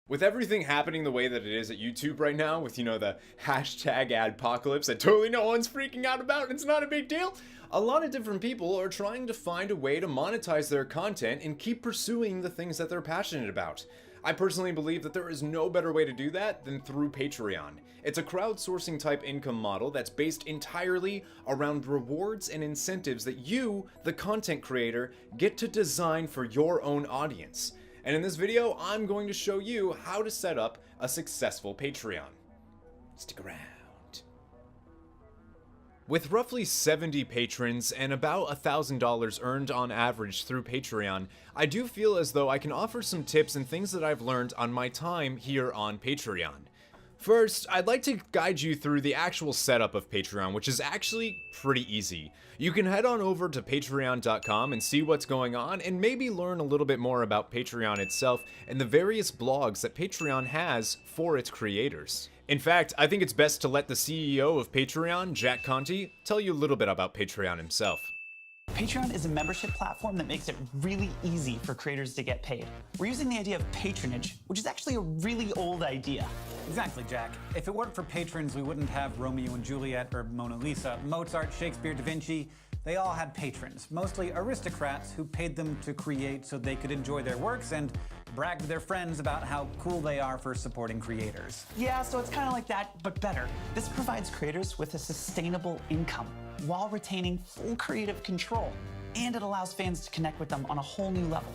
With everything happening the way that it is at YouTube right now, with, the hashtag adpocalypse that totally no one's freaking out about and it's not a big deal, a lot of different people are trying to find a way to monetize their content and keep pursuing the things that they're passionate about. I personally believe that there is no better way to do that than through Patreon. It's a crowdsourcing type income model that's based entirely around rewards and incentives that you, the content creator, get to design for your own audience. And in this video, I'm going to show you how to set up a successful Patreon. Stick around. With roughly 70 patrons and about $1,000 earned on average through Patreon, I do feel as though I can offer some tips and things that I've learned on my time here on Patreon. First, I'd like to guide you through the actual setup of Patreon, which is actually pretty easy. You can head on over to patreon.com and see what's going on and maybe learn a little bit more about Patreon itself and the various blogs that Patreon has for its creators. In fact, I think it's best to let the CEO of Patreon, Jack Conte, tell you a little bit about Patreon himself. Patreon is a membership platform that makes it really easy for creators to get paid. We're using the idea of patronage, which is actually a really old idea. Exactly, Jack. If it weren't for patrons, we wouldn't have Romeo and Juliet or Mona Lisa. Mozart, Shakespeare, Da Vinci, they all had patrons, mostly aristocrats who paid them to create so they could enjoy their works and brag to their friends about how cool they are for supporting creators. Yeah, so it's kind of like that, but better. This provides creators with a sustainable income while retaining full creative control, and it allows fans to connect with them on a whole new level.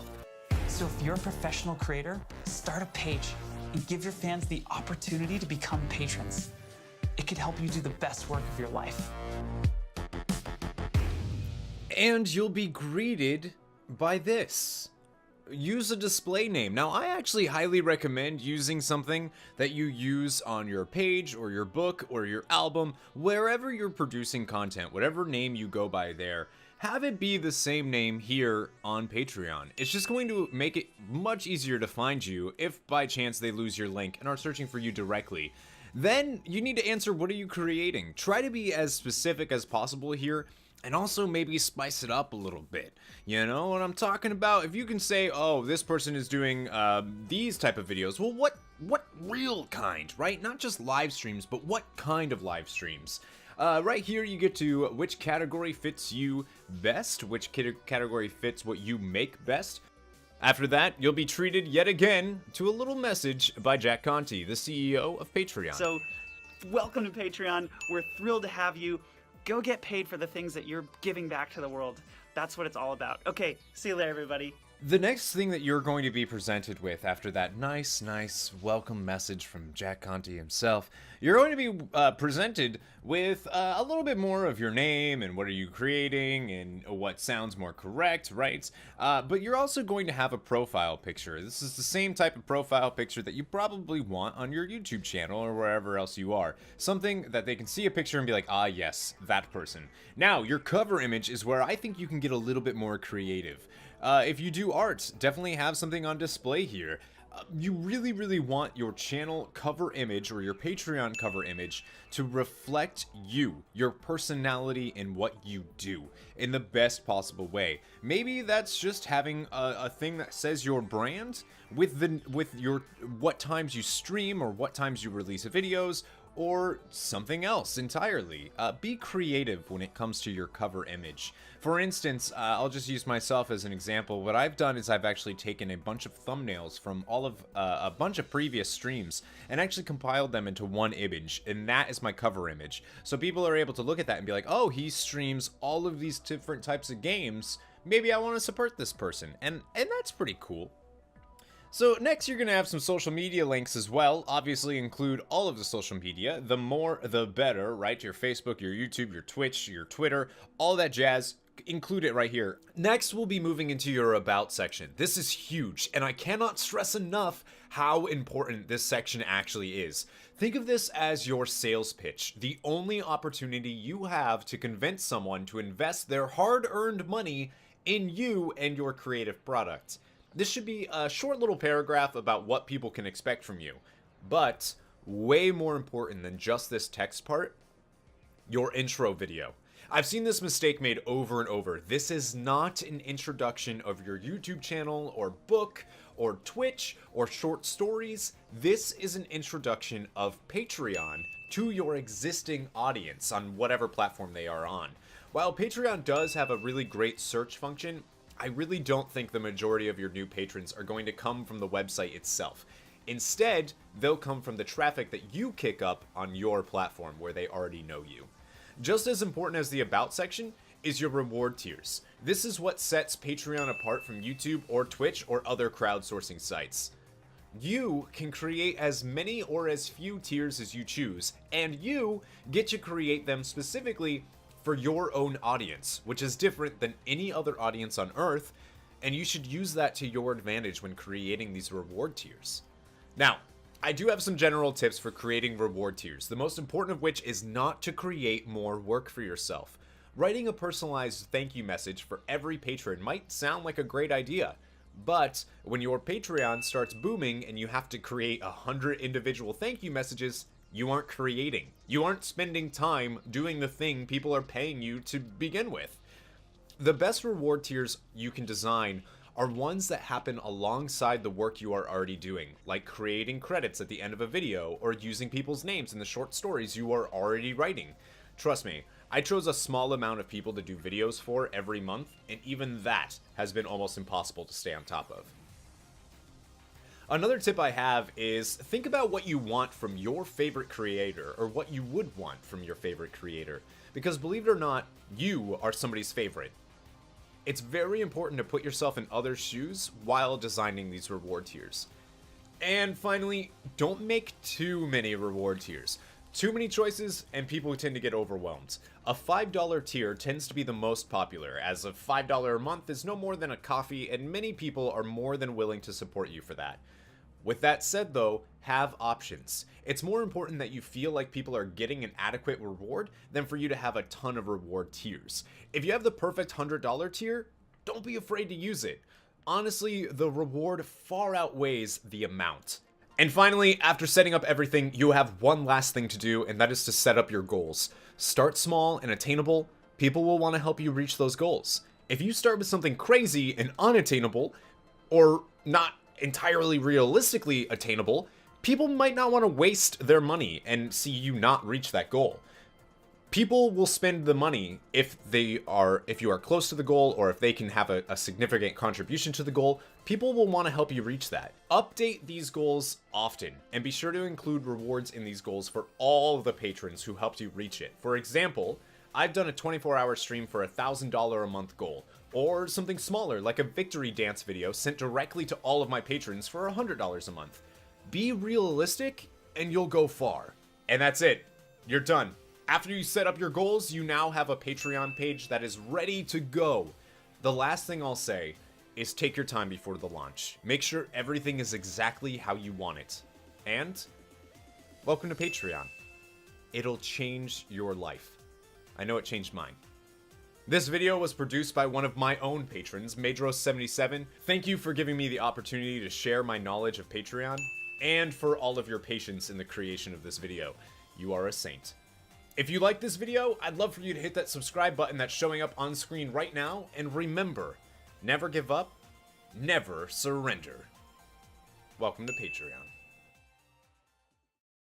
So if you're a professional creator, start a page and give your fans the opportunity to become patrons. It could help you do the best work of your life. And you'll be greeted by this. Use a display name. Now, I actually highly recommend using something that you use on your page or your book or your album, wherever you're producing content, whatever name you go by there. Have it be the same name here on Patreon. It's just going to make it much easier to find you if by chance they lose your link and are searching for you directly. Then you need to answer, what are you creating? Try to be as specific as possible here. And also maybe spice it up a little bit. You know what I'm talking about? If you can say, oh, this person is doing these type of videos. Well, what real kind, right? Not just live streams, but what kind of live streams? Right here you get to which category fits you best, which category fits what you make best. After that, you'll be treated yet again to a little message by Jack Conte, the CEO of Patreon. So, welcome to Patreon. We're thrilled to have you. Go get paid for the things that you're giving back to the world. That's what it's all about. Okay, see you later, everybody. The next thing that you're going to be presented with after that nice welcome message from Jack Conte himself, you're going to be presented with a little bit more of your name and what are you creating and what sounds more correct, right? But you're also going to have a profile picture. This is the same type of profile picture that you probably want on your YouTube channel or wherever else you are. Something that they can see a picture and be like, ah, yes, that person. Now, your cover image is where I think you can get a little bit more creative. If you do art, definitely have something on display here. You really want your channel cover image or your Patreon cover image to reflect you, your personality, and what you do in the best possible way. Maybe that's just having a thing that says your brand with your what times you stream or what times you release videos, or something else entirely. Be creative when it comes to your cover image. For instance, I'll just use myself as an example. What I've done is I've actually taken a bunch of thumbnails from all of a bunch of previous streams and actually compiled them into one image, and that is my cover image. So people are able to look at that and be like, oh, he streams all of these different types of games. Maybe I want to support this person, and that's pretty cool. So next you're going to have some social media links as well. Obviously include all of the social media. The more, the better, right? Your Facebook, your YouTube, your Twitch, your Twitter, all that jazz. Include it right here. Next, we'll be moving into your About section. This is huge, and I cannot stress enough how important this section actually is. Think of this as your sales pitch, the only opportunity you have to convince someone to invest their hard-earned money in you and your creative product. This should be a short little paragraph about what people can expect from you. But way more important than just this text part, your intro video. I've seen this mistake made over and over. This is not an introduction of your YouTube channel or book or Twitch or short stories, this is an introduction of Patreon to your existing audience on whatever platform they are on. While Patreon does have a really great search function, I really don't think the majority of your new patrons are going to come from the website itself. Instead, they'll come from the traffic that you kick up on your platform where they already know you. Just as important as the About section is your reward tiers. This is what sets Patreon apart from YouTube or Twitch or other crowdsourcing sites. You can create as many or as few tiers as you choose, and you get to create them specifically for your own audience, which is different than any other audience on Earth, and you should use that to your advantage when creating these reward tiers. Now, I do have some general tips for creating reward tiers, the most important of which is not to create more work for yourself. Writing a personalized thank you message for every patron might sound like a great idea, but when your Patreon starts booming and you have to create 100 individual thank you messages, you aren't creating. You aren't spending time doing the thing people are paying you to begin with. The best reward tiers you can design are ones that happen alongside the work you are already doing, like creating credits at the end of a video or using people's names in the short stories you are already writing. Trust me, I chose a small amount of people to do videos for every month, and even that has been almost impossible to stay on top of. Another tip I have is think about what you want from your favorite creator, or what you would want from your favorite creator, because believe it or not, you are somebody's favorite. It's very important to put yourself in others' shoes while designing these reward tiers. And finally, don't make too many reward tiers. Too many choices, and people tend to get overwhelmed. A $5 tier tends to be the most popular, as a $5 a month is no more than a coffee, and many people are more than willing to support you for that. With that said though, have options. It's more important that you feel like people are getting an adequate reward than for you to have a ton of reward tiers. If you have the perfect $100 tier, don't be afraid to use it. Honestly, the reward far outweighs the amount. And finally, after setting up everything, you have one last thing to do, and that is to set up your goals. Start small and attainable. People will want to help you reach those goals. If you start with something crazy and unattainable, or not entirely realistically attainable, people might not want to waste their money and see you not reach that goal. People will spend the money if you are close to the goal, or if they can have a significant contribution to the goal. People will want to help you reach that. Update these goals often, and be sure to include rewards in these goals for all of the patrons who helped you reach it. For example, I've done a 24-hour stream for a $1,000 a month goal, or something smaller like a victory dance video sent directly to all of my patrons for $100 a month. Be realistic, and you'll go far. And that's it. You're done. After you set up your goals, you now have a Patreon page that is ready to go. The last thing I'll say is take your time before the launch. Make sure everything is exactly how you want it. And welcome to Patreon. It'll change your life. I know it changed mine. This video was produced by one of my own patrons, Madros77. Thank you for giving me the opportunity to share my knowledge of Patreon, and for all of your patience in the creation of this video. You are a saint. If you like this video, I'd love for you to hit that subscribe button that's showing up on screen right now, and remember, never give up, never surrender. Welcome to Patreon.